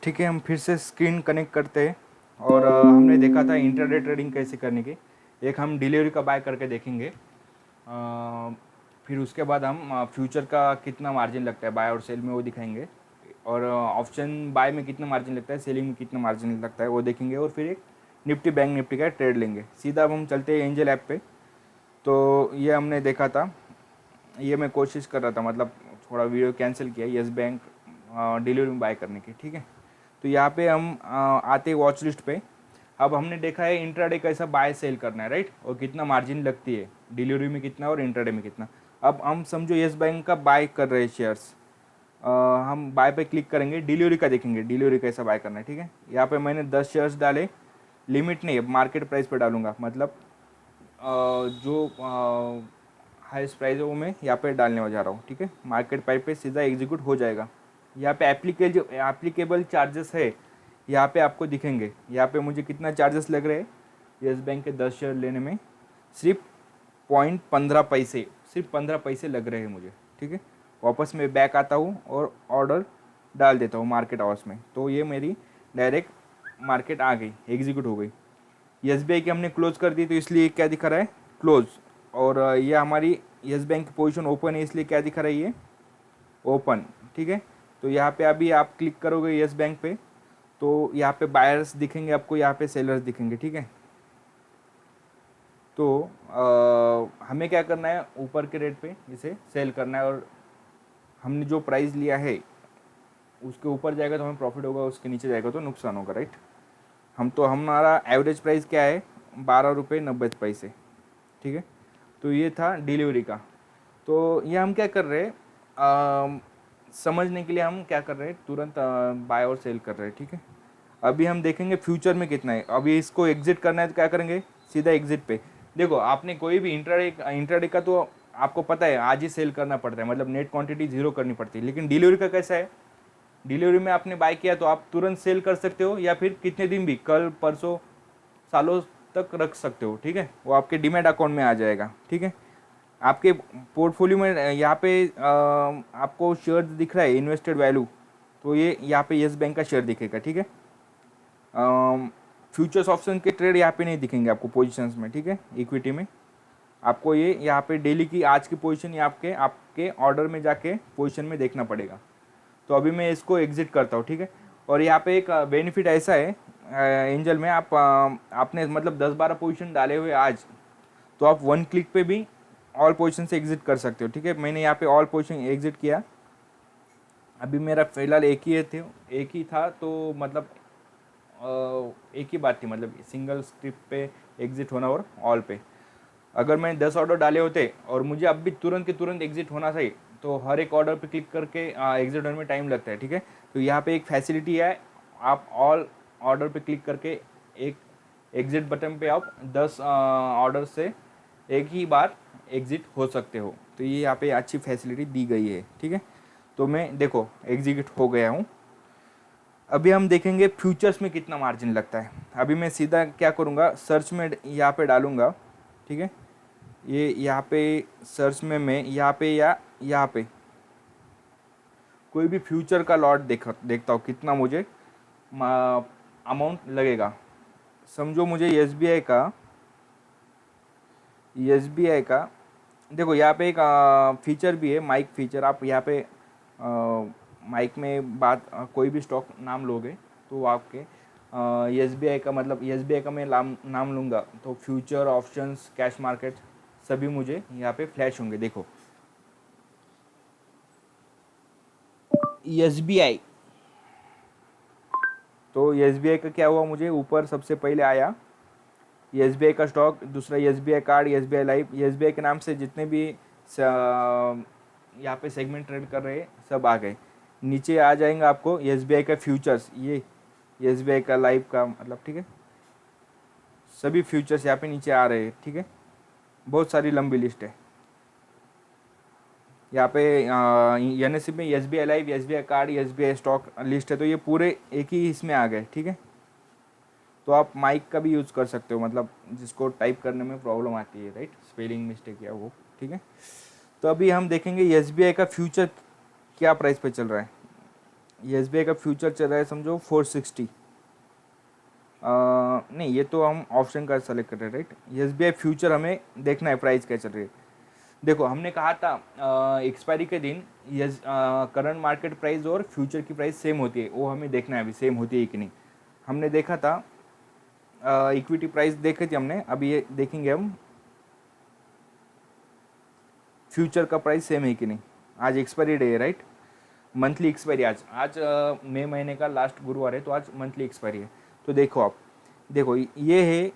ठीक है, हम फिर से स्क्रीन कनेक्ट करते हैं और हमने देखा था इंट्राडे ट्रेडिंग कैसे करने की। एक हम डिलीवरी का बाय करके देखेंगे। फिर उसके बाद हम फ्यूचर का कितना मार्जिन लगता है बाय और सेल में वो दिखाएंगे, और ऑप्शन बाय में कितना मार्जिन लगता है, सेलिंग में कितना मार्जिन लगता है वो देखेंगे, और फिर एक निफ्टी बैंक निफ्टी का ट्रेड लेंगे। सीधा अब हम चलते हैं एंजल ऐप पे। तो ये हमने देखा था, ये मैं कोशिश कर रहा था, मतलब थोड़ा वीडियो कैंसिल किया यस बैंक डिलीवरी में बाय करने की। ठीक है, तो यहाँ पे हम आते वॉच लिस्ट पे। अब हमने देखा है इंट्राडे कैसा बाय सेल करना है, राइट, और कितना मार्जिन लगती है डिलीवरी में कितना और इंट्राडे में कितना। अब हम समझो यस बैंक का बाय कर रहे हैं शेयर्स, हम बाय पे क्लिक करेंगे, डिलीवरी का देखेंगे डिलीवरी कैसा बाय करना है। ठीक है, यहाँ पे मैंने 10 शेयर्स डाले, लिमिट नहीं है, मार्केट प्राइस पे डालूंगा, मतलब जो हाईएस्ट प्राइस है वो मैं यहाँ पे डालने जा रहा हूँ। ठीक है, मार्केट प्राइस पे सीधा एग्जीक्यूट हो जाएगा। यहाँ पे एप्लीकेबल चार्जेस है, यहाँ पे आपको दिखेंगे। यहाँ पे मुझे कितना चार्जेस लग रहे हैं यस बैंक के 10 शेयर लेने में, सिर्फ 0.15 पैसे, सिर्फ 15 पैसे लग रहे हैं मुझे। ठीक है, वापस मैं बैक आता हूँ और ऑर्डर डाल देता हूँ मार्केट आवर्स में, तो ये मेरी डायरेक्ट मार्केट आ गई, एग्जीक्यूट हो गई। यस बैंक की हमने क्लोज कर दी, तो इसलिए क्या दिखा रहा है, क्लोज। और ये हमारी यस बैंक की पोजीशन ओपन है, इसलिए क्या दिखा रहा है, ये ओपन। ठीक है, तो यहाँ पे अभी आप क्लिक करोगे यस बैंक पे, तो यहाँ पे बायर्स दिखेंगे आपको, यहाँ पे सेलर्स दिखेंगे। ठीक है, तो हमें क्या करना है, ऊपर के रेट पे इसे सेल करना है, और हमने जो प्राइस लिया है उसके ऊपर जाएगा तो हमें प्रॉफिट होगा, उसके नीचे जाएगा तो नुकसान होगा, राइट। हमारा एवरेज प्राइस क्या है, 12 रुपये 90 पैसे। ठीक है, तो ये था डिलीवरी का। तो ये हम क्या कर रहे हैं, समझने के लिए हम क्या कर रहे हैं, तुरंत बाय और सेल कर रहे हैं। ठीक है, अभी हम देखेंगे फ्यूचर में कितना है। अभी इसको एग्जिट करना है तो क्या करेंगे, सीधा एग्जिट पे। देखो, आपने कोई भी इंट्राडे का तो आपको पता है आज ही सेल करना पड़ता है, मतलब नेट क्वांटिटी जीरो करनी पड़ती है। लेकिन डिलीवरी का कैसा है, डिलीवरी में आपने बाय किया तो आप तुरंत सेल कर सकते हो, या फिर कितने दिन भी, कल परसों सालों तक रख सकते हो। ठीक है, वो आपके डीमैट अकाउंट में आ जाएगा। ठीक है, आपके पोर्टफोलियो में यहाँ पे आपको शेयर दिख रहा है इन्वेस्टेड वैल्यू, तो ये यहाँ पे यस बैंक का शेयर दिखेगा। ठीक है, फ्यूचर्स ऑप्शन के ट्रेड यहाँ पे नहीं दिखेंगे आपको पोजीशंस में। ठीक है, इक्विटी में आपको ये यहाँ पे डेली की आज की पोजीशन या आपके आपके ऑर्डर में जाके पोजीशन में देखना पड़ेगा। तो अभी मैं इसको एग्जिट करता हूँ। ठीक है, और यहाँ पे एक बेनिफिट ऐसा है एंजल में, आपने मतलब 10-12 पोजीशन डाले हुए आज, तो आप वन क्लिक पे भी ऑल पोजीशन से एग्जिट कर सकते हो। ठीक है, मैंने यहाँ पे ऑल पोजीशन एग्जिट किया। अभी मेरा फिलहाल एक ही था, तो मतलब एक ही बात थी, मतलब सिंगल स्क्रिप्ट पे एग्जिट होना और ऑल पे। अगर मैंने 10 ऑर्डर डाले होते और मुझे अब भी तुरंत के तुरंत एग्जिट होना चाहिए, तो हर एक ऑर्डर पे क्लिक करके एग्जिट होने में टाइम लगता है। ठीक है, तो यहाँ पे एक फैसिलिटी है, आप ऑल ऑर्डर पे क्लिक करके एक एग्जिट बटन पे आप 10 ऑर्डर से एक ही बार एग्जिट हो सकते हो। तो ये यहाँ पे अच्छी फैसिलिटी दी गई है। ठीक है, तो मैं देखो एग्जिट हो गया हूँ। अभी हम देखेंगे फ्यूचर्स में कितना मार्जिन लगता है। अभी मैं सीधा क्या करूँगा, सर्च में यहाँ पे डालूँगा। ठीक है, ये यहाँ पे सर्च में मैं यहाँ पे या यहाँ पे कोई भी फ्यूचर का लॉट देखता हूँ कितना मुझे अमाउंट लगेगा। समझो मुझे एस बी आई का देखो, यहाँ पे एक फीचर भी है, माइक फीचर। आप यहाँ पे माइक में कोई भी स्टॉक नाम लोगे तो आपके एस बी आई का, मतलब एस बी आई का मैं नाम लूँगा तो फ्यूचर, ऑप्शंस, कैश मार्केट सभी मुझे यहाँ पे फ्लैश होंगे। देखो एस बी आई, तो एस बी आई का क्या हुआ, मुझे ऊपर सबसे पहले आया एस बी आई का स्टॉक, दूसरा S B I card, S B I life. S B I के नाम से जितने भी यहाँ पे सेगमेंट ट्रेड कर रहे हैं सब आ गए। नीचे आ जाएंगे आपको एस बी आई का फ्यूचर्स, ये एस बी आई का लाइफ का, मतलब ठीक है, सभी फ्यूचर्स यहाँ पे नीचे आ रहे हैं। ठीक है, बहुत सारी लंबी लिस्ट है यहाँ पे। एन एस सी में S B I life, S B I card, S B I stock list है, तो ये पूरे एक ही इसमें आ गए। ठीक है, तो आप माइक का भी यूज़ कर सकते हो, मतलब जिसको टाइप करने में प्रॉब्लम आती है, राइट, स्पेलिंग मिस्टेक या वो। ठीक है, तो अभी हम देखेंगे एस बी आई का फ्यूचर क्या प्राइस पे चल रहा है। ये एस का फ्यूचर चल रहा है समझो 460। नहीं, ये तो हम ऑप्शन का सेलेक्ट कर रहे हैं, right. S B I future हमें देखना है प्राइस क्या चल रही है। देखो हमने कहा था एक्सपायरी के दिन ये करंट मार्केट प्राइस और फ्यूचर की प्राइस सेम होती है, वो हमें देखना है अभी सेम होती है कि नहीं। हमने देखा था इक्विटी प्राइस देखी थी हमने, अभी ये देखेंगे हम फ्यूचर का प्राइस सेम है कि नहीं। आज एक्सपायरी डे है, राइट, मंथली एक्सपायरी आज मई महीने का लास्ट गुरुवार है, तो आज मंथली एक्सपायरी है। तो देखो आप, देखो ये है,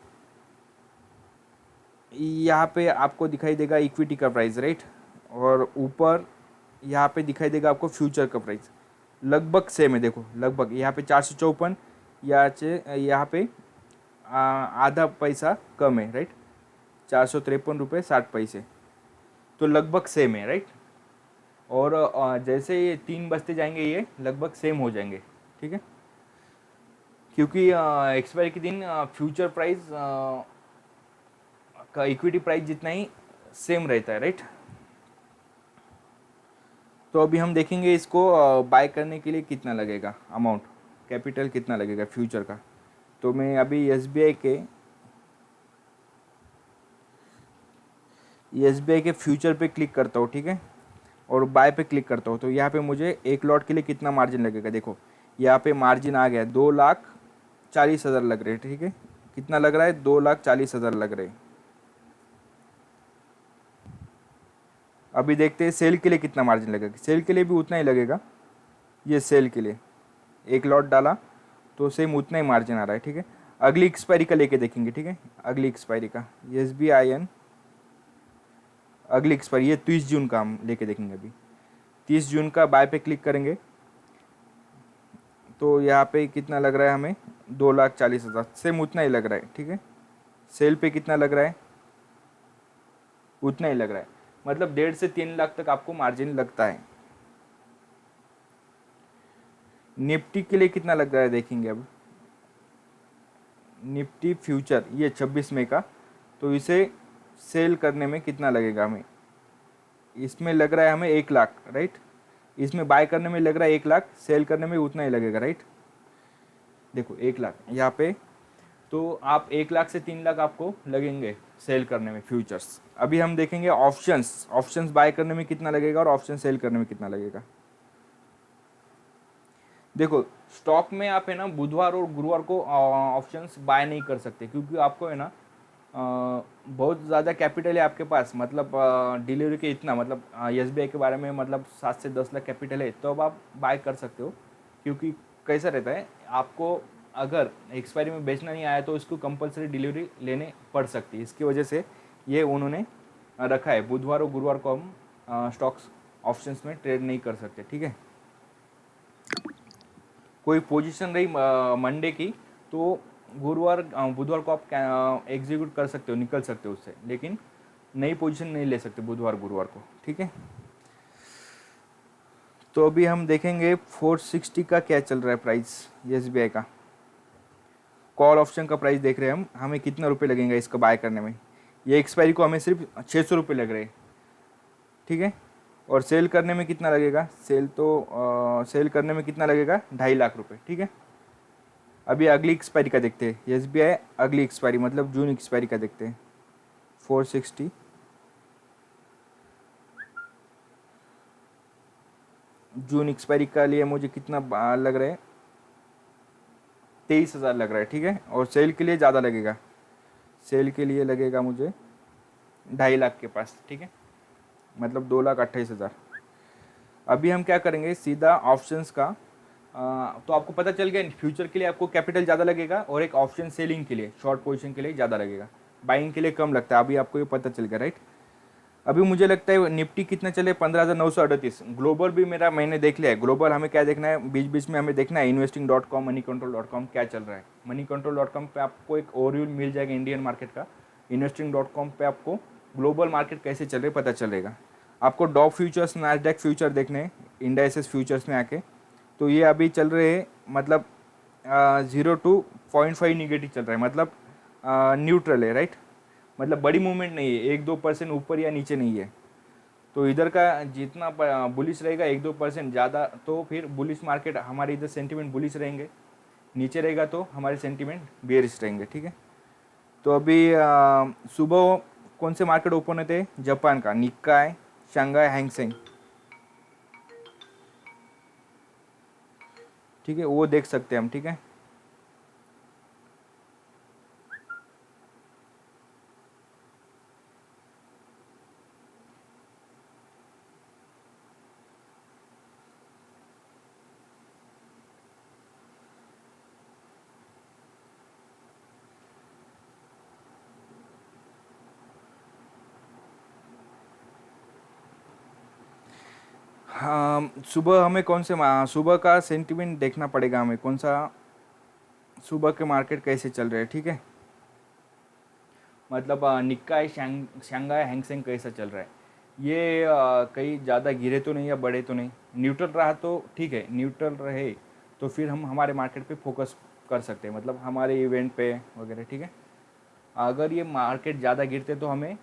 यहाँ पे आपको दिखाई देगा इक्विटी का प्राइस, राइट, और ऊपर यहाँ पे दिखाई देगा आपको फ्यूचर का प्राइस, लगभग सेम है। देखो लगभग यहाँ पे 454, यहाँ पे आधा पैसा कम है, राइट, 453 रुपये 60 पैसे, तो लगभग सेम है, राइट। और जैसे ये 3 बजते जाएंगे ये लगभग सेम हो जाएंगे, ठीक है, क्योंकि एक्सपायरी के दिन फ्यूचर प्राइस का इक्विटी प्राइस जितना ही सेम रहता है, राइट। तो अभी हम देखेंगे इसको बाय करने के लिए कितना लगेगा, अमाउंट कैपिटल कितना लगेगा फ्यूचर का। तो मैं अभी एस बी आई के फ्यूचर पे क्लिक करता हूँ, ठीक है, और बाय पे क्लिक करता हूँ। तो यहाँ पे मुझे एक लॉट के लिए कितना मार्जिन लगेगा, देखो यहाँ पे मार्जिन आ गया 2,40,000 लग रहे हैं, ठीक है, कितना लग रहा है, 2,40,000 लग रहे हैं। अभी देखते हैं सेल के लिए कितना मार्जिन लगेगा, सेल के लिए भी उतना ही लगेगा। ये सेल के लिए एक लॉट डाला तो सेम उतना ही मार्जिन आ रहा है, ठीक है। अगली एक्सपायरी का लेके देखेंगे, ठीक है, अगली एक्सपायरी का SBIN अगली एक्सपायरी ये 30 जून का हम लेके देखेंगे। अभी 30 जून का बाय पे क्लिक करेंगे तो यहाँ पे कितना लग रहा है हमें, 2,40,000, सेम उतना ही लग रहा है, ठीक है। सेल पे कितना लग रहा है, उतना ही लग रहा है, मतलब 1.5 से 3 लाख तक आपको मार्जिन लगता है। निफ्टी के लिए कितना लग रहा है देखेंगे अब। निफ्टी फ्यूचर ये 26 मई का, तो इसे सेल करने में कितना लगेगा हमें, इसमें लग रहा है हमें 1 लाख, राइट। इसमें बाय करने में लग रहा है 1 लाख, सेल करने में उतना ही लगेगा, राइट। देखो 1 लाख यहाँ पे, तो आप 1 लाख से 3 लाख आपको लगेंगे सेल करने में फ्यूचर्स। अभी हम देखेंगे ऑप्शंस बाय करने में कितना लगेगा और ऑप्शन सेल करने में कितना लगेगा। देखो स्टॉक में आप है ना बुधवार और गुरुवार को ऑप्शंस बाय नहीं कर सकते, क्योंकि आपको है ना बहुत ज़्यादा कैपिटल है आपके पास, मतलब डिलीवरी के इतना, मतलब SBI के बारे में मतलब 7 से 10 लाख कैपिटल है, तो अब आप बाय कर सकते हो। क्योंकि कैसा रहता है, आपको अगर एक्सपायरी में बेचना नहीं आया तो इसको कंपलसरी डिलीवरी लेने पड़ सकती है। इसकी वजह से ये उन्होंने रखा है, बुधवार और गुरुवार को हम स्टॉक्स ऑप्शंस में ट्रेड नहीं कर सकते, ठीक है। कोई पोजीशन रही मंडे की तो बुधवार को आप एग्जीक्यूट कर सकते हो, निकल सकते हो उससे, लेकिन नई पोजीशन नहीं ले सकते बुधवार गुरुवार को, ठीक है। तो अभी हम देखेंगे 460 का क्या चल रहा है प्राइस SBI का। कॉल ऑप्शन का प्राइस देख रहे हैं हम, हमें कितना रुपये लगेंगे इसका बाय करने में। ये एक्सपायरी को हमें सिर्फ 600 रुपये लग रहे हैं, ठीक है। और सेल करने में कितना लगेगा, सेल करने में कितना लगेगा, 2.5 लाख रुपए, ठीक है। अभी अगली एक्सपायरी का देखते हैं, SBI अगली एक्सपायरी मतलब जून एक्सपायरी का देखते हैं। 460 जून एक्सपायरी का लिए मुझे कितना लग रहा है, 23,000 लग रहा है, ठीक है। और सेल के लिए ज़्यादा लगेगा, सेल के लिए लगेगा मुझे 2.5 लाख के पास, ठीक है, मतलब 2,28,000। अभी हम क्या करेंगे, सीधा ऑप्शंस का तो आपको पता चल गया फ्यूचर के लिए आपको कैपिटल ज़्यादा लगेगा और एक ऑप्शन सेलिंग के लिए शॉर्ट पोजीशन के लिए ज़्यादा लगेगा, बाइंग के लिए कम लगता है। अभी आपको ये पता चल गया, राइट। अभी मुझे लगता है निफ्टी कितना चले, 15,938। ग्लोबल भी मेरा मैंने देख लिया है। ग्लोबल हमें क्या देखना है, बीच बीच में हमें देखना है investing.com moneycontrol.com क्या चल रहा है। moneycontrol.com पे आपको एक ओवरव्यू मिल जाएगा इंडियन मार्केट का। investing.com पे आपको ग्लोबल मार्केट कैसे चल रही है पता चलेगा। आपको डॉव फ्यूचर्स, नैस्डैक फ्यूचर देखने हैं इंडाइसेस फ्यूचर्स में आके, तो ये अभी चल रहे हैं मतलब 0 to 0.5 निगेटिव चल रहा है, मतलब न्यूट्रल है, राइट। मतलब बड़ी मूवमेंट नहीं है, 1-2% ऊपर या नीचे नहीं है। तो इधर का जितना बुलिश रहेगा 1-2% ज़्यादा, तो फिर बुलिश मार्केट हमारे इधर सेंटीमेंट बुलिश रहेंगे, नीचे रहेगा तो हमारे सेंटीमेंट बेयरिश रहेंगे, ठीक है। तो अभी सुबह कौन से मार्केट ओपन होते हैं? जापान का निक्काई, शंघाई, हैंगसेंग, ठीक है, वो देख सकते हैं हम, ठीक है। हाँ, सुबह हमें कौन से सुबह का सेंटीमेंट देखना पड़ेगा हमें, कौन सा सुबह के मार्केट कैसे चल रहे हैं, ठीक है। मतलब निक्काई, शंघाई, हैंगसेंग कैसा चल रहा है, ये कहीं ज़्यादा गिरे तो नहीं या बढ़े तो नहीं, न्यूट्रल रहा तो ठीक है, न्यूट्रल रहे तो फिर हम हमारे मार्केट पे फोकस कर सकते हैं, मतलब हमारे इवेंट पे वगैरह, ठीक है। अगर ये मार्केट ज़्यादा गिरते तो हमें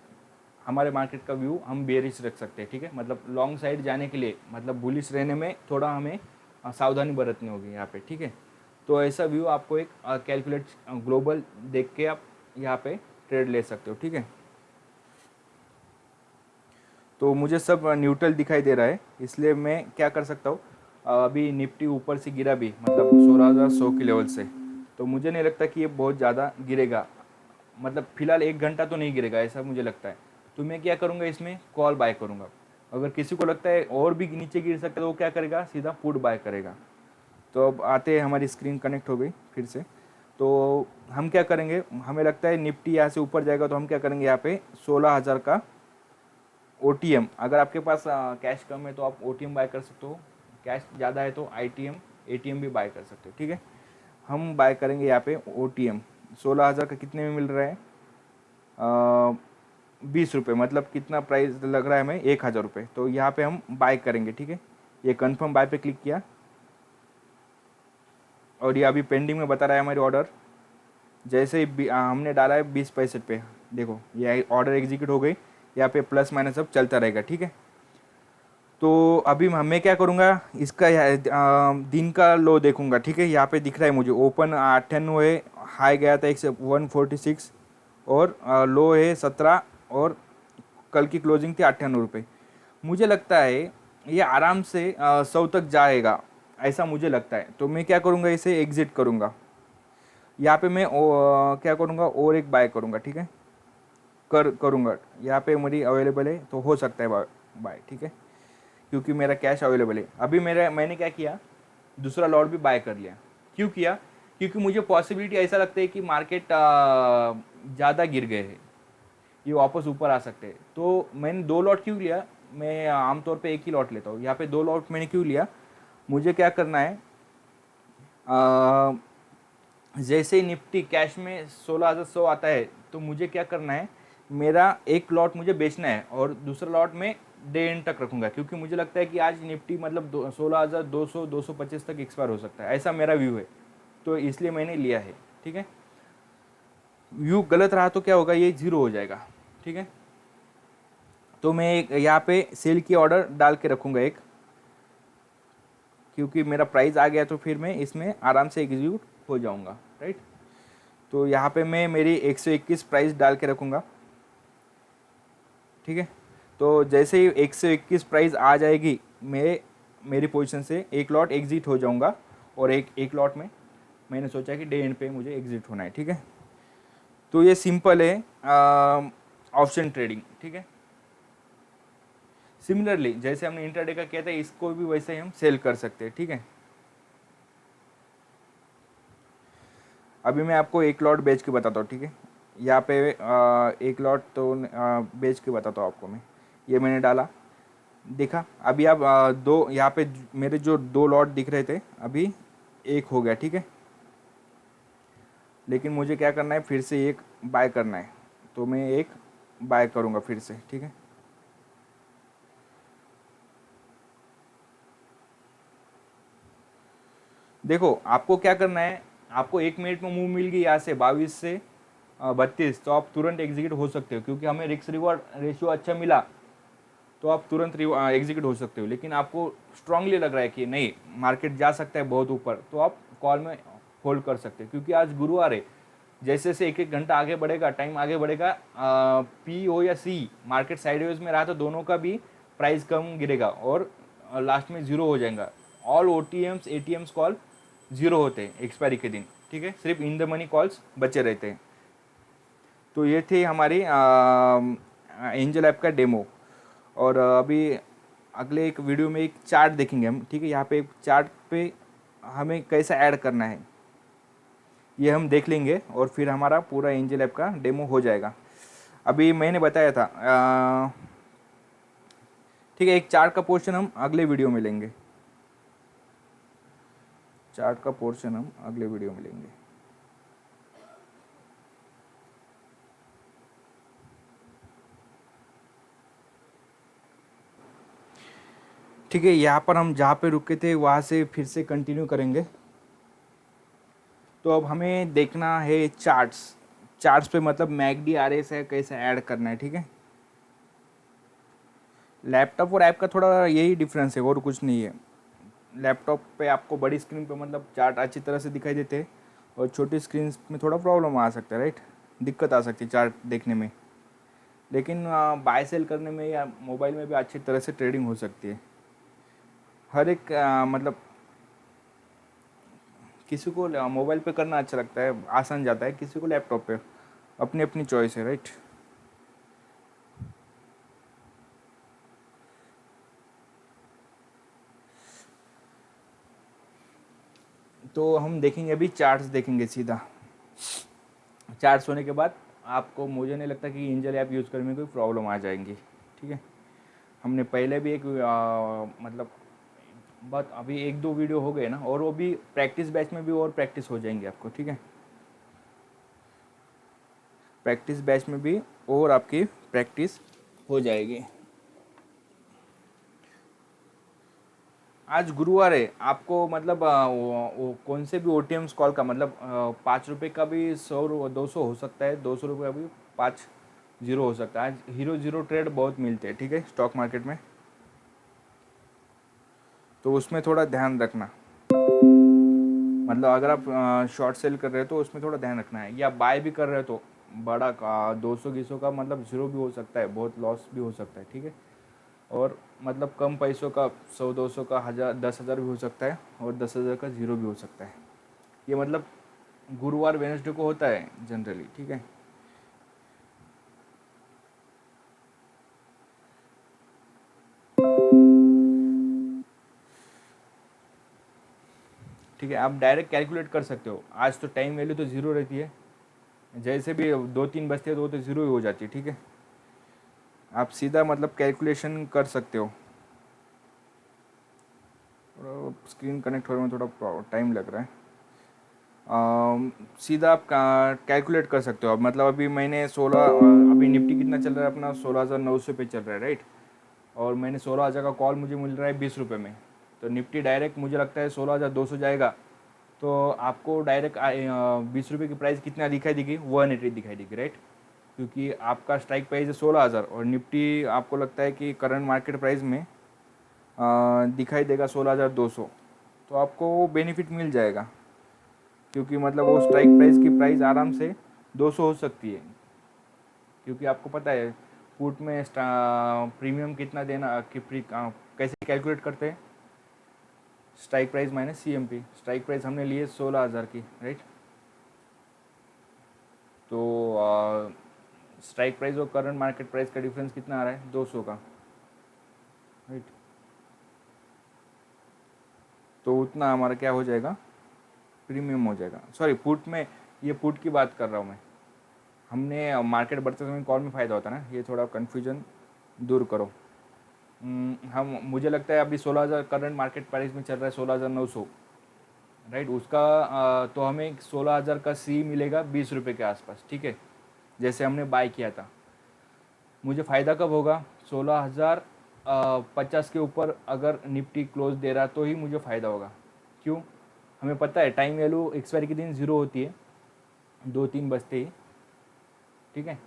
हमारे मार्केट का व्यू हम बेरिश रख सकते हैं, ठीक है। मतलब लॉन्ग साइड जाने के लिए, मतलब बुलिश रहने में थोड़ा हमें सावधानी बरतनी होगी यहाँ पे, ठीक है। तो ऐसा व्यू आपको एक कैलकुलेट ग्लोबल देख के आप यहाँ पे ट्रेड ले सकते हो, ठीक है। तो मुझे सब न्यूट्रल दिखाई दे रहा है, इसलिए मैं क्या कर सकता हूँ, अभी निफ्टी ऊपर से गिरा भी, मतलब 16,100 के लेवल से, तो मुझे नहीं लगता कि ये बहुत ज़्यादा गिरेगा, मतलब फिलहाल 1 घंटा तो नहीं गिरेगा ऐसा मुझे लगता है। तो मैं क्या करूँगा, इसमें कॉल बाय करूँगा। अगर किसी को लगता है और भी नीचे गिर सकता है तो वो क्या करेगा, सीधा पुट बाय करेगा। तो अब आते हैं, हमारी स्क्रीन कनेक्ट हो गई फिर से। तो हम क्या करेंगे, हमें लगता है निफ्टी यहाँ से ऊपर जाएगा, तो हम क्या करेंगे, यहाँ पे 16,000 का OTM, अगर आपके पास कैश कम है तो आप OTM बाय कर सकते हो, कैश ज़्यादा है तो ITM, ATM भी बाय कर सकते हो, ठीक है। हम बाय करेंगे यहाँ पे OTM 16,000 का, कितने में मिल रहा है, 20 रुपये, मतलब कितना प्राइस लग रहा है हमें, 1,000 रुपये। तो यहाँ पे हम बाय करेंगे, ठीक है। ये कंफर्म बाय पे क्लिक किया और ये अभी पेंडिंग में बता रहा है हमारी ऑर्डर। जैसे ही हमने डाला है 20 पैसे पे, देखो ये ऑर्डर एग्जीक्यूट हो गई, यहाँ पे प्लस माइनस अब चलता रहेगा, ठीक है। तो अभी मैं क्या करूँगा, इसका दिन का लो देखूंगा, ठीक है। यहाँ पे दिख रहा है मुझे ओपन 98 है, हाई गया था 146 और लो है 17, और कल की क्लोजिंग थी 98 रुपये। मुझे लगता है ये आराम से 100 तक जाएगा, ऐसा मुझे लगता है। तो मैं क्या करूँगा, इसे एग्जिट करूँगा। यहाँ पे मैं क्या करूँगा, और एक बाय करूँगा, ठीक है, करूँगा। यहाँ पे मेरी अवेलेबल है तो हो सकता है बाय, ठीक है, क्योंकि मेरा कैश अवेलेबल है। अभी मैंने क्या किया, दूसरा लॉट भी बाय कर लिया। क्यों किया, क्योंकि मुझे पॉसिबिलिटी ऐसा लगता है कि मार्केट ज़्यादा गिर गए हैं, ये वापस ऊपर आ सकते हैं। तो मैंने 2 लॉट क्यों लिया, मैं आमतौर पे एक ही लॉट लेता हूँ, यहाँ पे 2 लॉट मैंने क्यों लिया, मुझे क्या करना है, जैसे ही निफ्टी कैश में 16,100 आता है तो मुझे क्या करना है, मेरा एक लॉट मुझे बेचना है और दूसरा लॉट में डे एंड तक रखूंगा, क्योंकि मुझे लगता है कि आज निफ्टी मतलब 16,200 225 तक एक्सपायर हो सकता है, ऐसा मेरा व्यू है। तो इसलिए मैंने लिया है, ठीक है। व्यू गलत रहा तो क्या होगा, ये 0 हो जाएगा, ठीक है। तो मैं एक यहाँ पे सेल की ऑर्डर डाल के रखूँगा एक, क्योंकि मेरा प्राइस आ गया तो फिर मैं इसमें आराम से एग्जीक्यूट हो जाऊँगा, राइट। तो यहाँ पे मैं मेरी 121 प्राइस डाल के रखूँगा, ठीक है। तो जैसे ही 121 प्राइस आ जाएगी, मैं मेरी पोजीशन से एक लॉट एग्जिट हो जाऊँगा, और एक लॉट में मैंने सोचा कि डे एंड पे मुझे एग्जिट होना है, ठीक है। तो ये सिंपल है ऑप्शन ट्रेडिंग, ठीक है। सिमिलरली जैसे हमने इंट्राडे का किया था, इसको भी वैसे ही हम सेल कर सकते हैं, ठीक है। अभी मैं आपको एक लॉट बेच के बताता हूँ, ठीक है। यहाँ पे एक लॉट तो बेच के बताता हूँ आपको मैं। ये मैंने डाला, देखा अभी आप दो, यहाँ पे मेरे जो 2 लॉट दिख रहे थे अभी एक हो गया, ठीक है। लेकिन मुझे क्या करना है, फिर से एक बाय करना है, तो मैं एक बाय करूँगा फिर से, ठीक है। देखो आपको क्या करना है, आपको 1 मिनट में मूव मिल गई यहाँ से 22 से 32, तो आप तुरंत एग्जीक्यूट हो सकते हो, क्योंकि हमें रिस्क रिवॉर्ड रेशियो अच्छा मिला। तो आप तुरंत एग्जीक्यूट हो सकते हो। लेकिन आपको स्ट्रांगली लग रहा है कि नहीं मार्केट जा सकता है बहुत ऊपर, तो आप कॉल में होल्ड कर सकते हैं, क्योंकि आज गुरुवार है। जैसे जैसे एक एक घंटा आगे बढ़ेगा, टाइम आगे बढ़ेगा, पी ओ या सी मार्केट साइडवेज में रहा तो दोनों का भी प्राइस कम गिरेगा और लास्ट में जीरो हो जाएगा। All O T Ms A T Ms call zero होते हैं एक्सपायरी के दिन, ठीक है, सिर्फ इन द मनी कॉल्स बचे रहते हैं। तो ये थे हमारी एंजल ऐप का डेमो। और अभी अगले एक वीडियो में एक चार्ट देखेंगे हम, ठीक है। यहाँ पे एक चार्ट पे हमें कैसा ऐड करना है ये हम देख लेंगे और फिर हमारा पूरा एंजल ऐप का डेमो हो जाएगा। अभी मैंने बताया था ठीक है, एक चार्ट का पोर्शन हम अगले वीडियो में लेंगे। चार्ट का पोर्शन हम अगले वीडियो में लेंगे। ठीक है, यहाँ पर हम जहाँ पे रुके थे वहाँ से फिर से कंटिन्यू करेंगे। तो अब हमें देखना है चार्ट्स। चार्ट्स पे मतलब मैकडी आरएस है कैसे ऐड करना है, ठीक है। लैपटॉप और ऐप का थोड़ा यही डिफरेंस है और कुछ नहीं है। लैपटॉप पे आपको बड़ी स्क्रीन पे मतलब चार्ट अच्छी तरह से दिखाई देते हैं और छोटी स्क्रीन में थोड़ा प्रॉब्लम आ सकता है, राइट, दिक्कत आ सकती है चार्ट देखने में। लेकिन बाय सेल करने में या मोबाइल में भी अच्छी तरह से ट्रेडिंग हो सकती है। हर एक मतलब किसी को मोबाइल पे करना अच्छा लगता है, आसान जाता है, किसी को लैपटॉप पे, अपनी अपनी चॉइस है, राइट। तो हम देखेंगे अभी चार्ट्स देखेंगे सीधा। चार्ट्स होने के बाद आपको, मुझे नहीं लगता कि एंजल ऐप यूज़ करने में कोई प्रॉब्लम आ जाएंगी, ठीक है। हमने पहले भी एक मतलब बात, अभी एक दो वीडियो हो गए ना, और वो भी प्रैक्टिस बैच में भी और प्रैक्टिस हो जाएंगे आपको, ठीक है। प्रैक्टिस बैच में भी और आपकी प्रैक्टिस हो जाएगी। आज गुरुवार है, आपको मतलब वो कौन से भी ओटीएम्स कॉल का मतलब 5 रुपये का भी 100 200 हो सकता है, 200 रुपये का भी 5 0 हो सकता है। आज हीरो जीरो ट्रेड बहुत मिलते हैं, ठीक है, स्टॉक मार्केट में। तो उसमें थोड़ा ध्यान रखना, मतलब अगर आप शॉर्ट सेल कर रहे हो तो उसमें थोड़ा ध्यान रखना है, या बाय भी कर रहे हो तो बड़ा का 200 का मतलब जीरो भी हो सकता है, बहुत लॉस भी हो सकता है, ठीक है। और मतलब कम पैसों का 100 200 का 10,000 भी हो सकता है और 10,000 का जीरो भी हो सकता है। ये मतलब गुरुवार वेडनेसडे को होता है जनरली, ठीक है। ठीक है, आप डायरेक्ट कैलकुलेट कर सकते हो। आज तो टाइम वैल्यू तो ज़ीरो रहती है, जैसे भी 2 3 बजते हैं तो वो तो ज़ीरो ही हो जाती है, ठीक है। आप सीधा मतलब कैलकुलेशन कर सकते हो। स्क्रीन कनेक्ट होने में थोड़ा टाइम लग रहा है। सीधा आप कैलकुलेट कर सकते हो। अब मतलब अभी मैंने 16, अभी निफ्टी कितना चल रहा है अपना, 16,900 पे चल रहा है, राइट। और मैंने 16,000 का कॉल मुझे मिल रहा है 20 रुपये में। तो निफ्टी डायरेक्ट मुझे लगता है 16,200 जाएगा। तो आपको डायरेक्ट 20 रुपये की प्राइस कितना दिखाई देगी, 180 दिखाई देगी, राइट। क्योंकि आपका स्ट्राइक प्राइस है 16,000 और निफ्टी आपको लगता है कि करंट मार्केट प्राइस में दिखाई देगा 16,200। तो आपको वो बेनिफिट मिल जाएगा, क्योंकि मतलब वो स्ट्राइक प्राइस की प्राइस आराम से 200 हो सकती है। क्योंकि आपको पता है पुट में प्रीमियम कितना देना कि कैसे कैलकुलेट करते हैं, strike price minus CMP. Strike price हमने लिए 16,000 की, राइट। तो स्ट्राइक प्राइस और करंट मार्केट प्राइस का डिफरेंस कितना आ रहा है, 200 का, राइट। तो उतना हमारा क्या हो जाएगा, प्रीमियम हो जाएगा। सॉरी, पुट में, ये पुट की बात कर रहा हूँ मैं। हमने मार्केट बढ़ते समय कॉल में फ़ायदा होता है ना, ये थोड़ा कन्फ्यूजन दूर करो। हम, मुझे लगता है अभी 16,000 करंट मार्केट प्राइस में चल रहा है 16,900, राइट। उसका तो हमें 16,000 का सी मिलेगा 20 रुपये के आसपास, ठीक है, जैसे हमने बाय किया था। मुझे फ़ायदा कब होगा, 16,050 के ऊपर अगर निफ्टी क्लोज दे रहा तो ही मुझे फ़ायदा होगा। क्यों, हमें पता है टाइम वैल्यू एक्सपायरी के दिन ज़ीरो होती है, 2 3 बजते ही, ठीक है।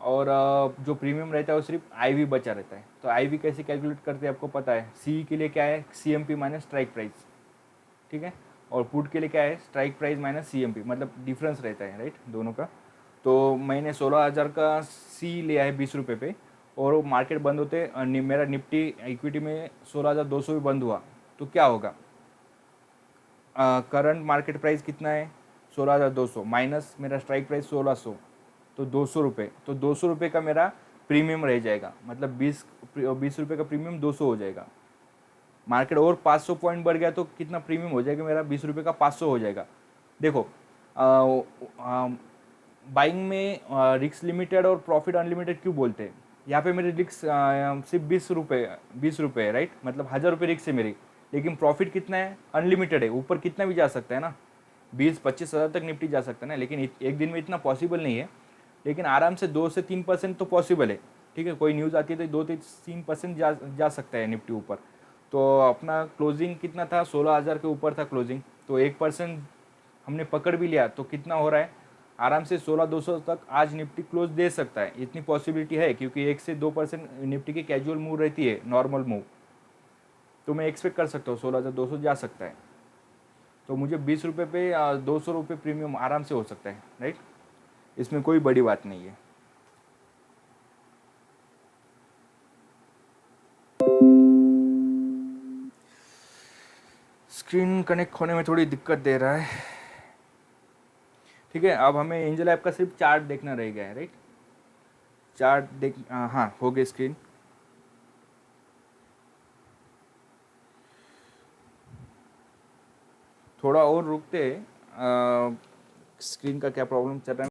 और जो प्रीमियम रहता है वो सिर्फ आईवी बचा रहता है। तो आईवी कैसे कैलकुलेट करते हैं आपको पता है, सी के लिए क्या है, सीएमपी माइनस स्ट्राइक प्राइस, ठीक है। और पुट के लिए क्या है, स्ट्राइक प्राइस माइनस सीएमपी, मतलब डिफरेंस रहता है राइट दोनों का। तो मैंने 16,000 का सी लिया है 20 रुपये पे, और मार्केट बंद होते मेरा निफ्टी इक्विटी में 16,200 भी बंद हुआ, तो क्या होगा, करंट मार्केट प्राइस कितना है 16,200 माइनस मेरा स्ट्राइक प्राइस 1600, तो 200 रुपये, तो 200 रुपये का मेरा प्रीमियम रह जाएगा, मतलब 20 रुपये का प्रीमियम 200 हो जाएगा। मार्केट और 500 पॉइंट बढ़ गया तो कितना प्रीमियम हो जाएगा मेरा, 20 रुपये का 500 हो जाएगा। देखो बाइंग में रिस्क लिमिटेड और प्रॉफिट अनलिमिटेड क्यों बोलते हैं, यहाँ पे मेरी रिस्क सिर्फ 20 रुपये है राइट, मतलब 1,000 रुपये रिस्क है मेरी, लेकिन प्रॉफिट कितना है, अनलिमिटेड है, ऊपर कितना भी जा सकता है ना, 20-25 हज़ार तक निफ्टी जा सकता है ना, लेकिन एक दिन में इतना पॉसिबल नहीं है, लेकिन आराम से 2 से 3% तो पॉसिबल है, ठीक है। कोई न्यूज़ आती है तो 2 से 3% जा सकता है निफ्टी ऊपर। तो अपना क्लोजिंग कितना था, 16,000 के ऊपर था क्लोजिंग, तो 1% हमने पकड़ भी लिया तो कितना हो रहा है, आराम से 16,200 तक आज निफ्टी क्लोज दे सकता है, इतनी पॉसिबिलिटी है, क्योंकि 1 से 2% निफ्टी की कैजुअल मूव रहती है, नॉर्मल मूव, तो मैं एक्सपेक्ट कर सकता हूँ 16,200 जा सकता है। तो मुझे 20 रुपये पे 200 रुपये प्रीमियम आराम से हो सकता है राइट, इसमें कोई बड़ी बात नहीं है। स्क्रीन कनेक्ट होने में थोड़ी दिक्कत दे रहा है, ठीक है। अब हमें एंजल ऐप का सिर्फ चार्ट देखना रह गया है राइट, चार्ट देख, हाँ हो गई स्क्रीन। थोड़ा और रुकते, स्क्रीन का क्या प्रॉब्लम चल रहा है।